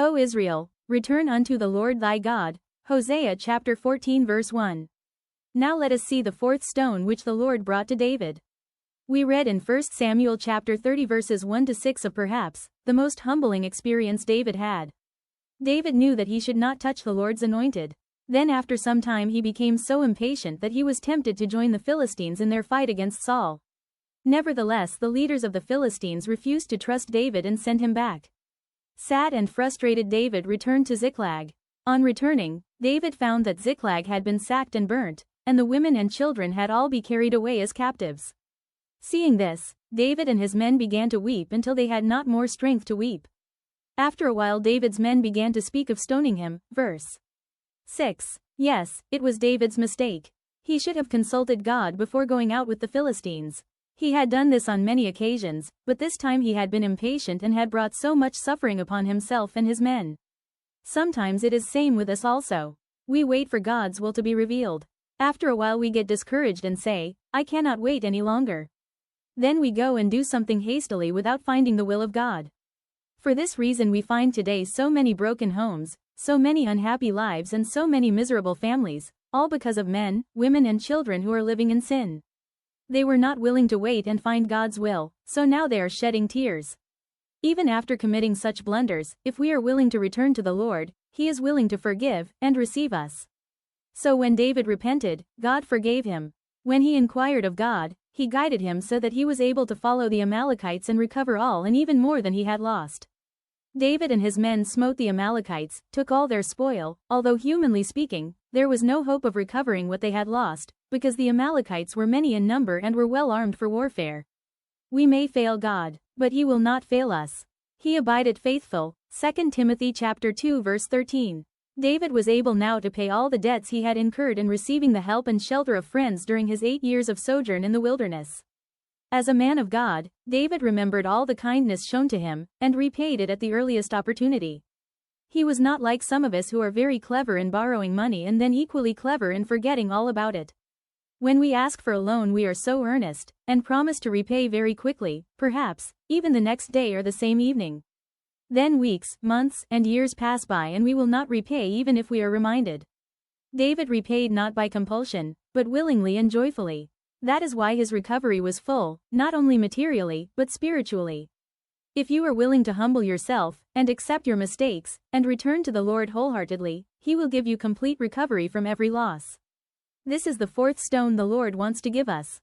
O Israel, return unto the Lord thy God. Hosea chapter 14 verse 1. Now let us see the fourth stone which the Lord brought to David. We read in 1 Samuel chapter 30 verses 1 to 6 of perhaps the most humbling experience David had. David knew that he should not touch the Lord's anointed. Then after some time he became so impatient that he was tempted to join the Philistines in their fight against Saul. Nevertheless, the leaders of the Philistines refused to trust David and sent him back. Sad and frustrated, David returned to Ziklag. On returning, David found that Ziklag had been sacked and burnt, and the women and children had all been carried away as captives. Seeing this, David and his men began to weep until they had not more strength to weep. After a while David's men began to speak of stoning him. Verse 6. Yes, it was David's mistake. He should have consulted God before going out with the Philistines. He had done this on many occasions, but this time he had been impatient and had brought so much suffering upon himself and his men. Sometimes it is same with us also. We wait for God's will to be revealed. After a while we get discouraged and say, I cannot wait any longer. Then we go and do something hastily without finding the will of God. For this reason we find today so many broken homes, so many unhappy lives and so many miserable families, all because of men, women and children who are living in sin. They were not willing to wait and find God's will, so now they are shedding tears. Even after committing such blunders, if we are willing to return to the Lord, He is willing to forgive and receive us. So when David repented, God forgave him. When he inquired of God, He guided him so that he was able to follow the Amalekites and recover all and even more than he had lost. David and his men smote the Amalekites, took all their spoil, although humanly speaking, there was no hope of recovering what they had lost, because the Amalekites were many in number and were well armed for warfare. We may fail God, but He will not fail us. He abideth faithful. 2 Timothy chapter 2 verse 13. David was able now to pay all the debts he had incurred in receiving the help and shelter of friends during his 8 years of sojourn in the wilderness. As a man of God, David remembered all the kindness shown to him, and repaid it at the earliest opportunity. He was not like some of us who are very clever in borrowing money and then equally clever in forgetting all about it. When we ask for a loan we are so earnest, and promise to repay very quickly, perhaps, even the next day or the same evening. Then weeks, months, and years pass by and we will not repay even if we are reminded. David repaid not by compulsion, but willingly and joyfully. That is why his recovery was full, not only materially, but spiritually. If you are willing to humble yourself, and accept your mistakes, and return to the Lord wholeheartedly, He will give you complete recovery from every loss. This is the fourth stone the Lord wants to give us.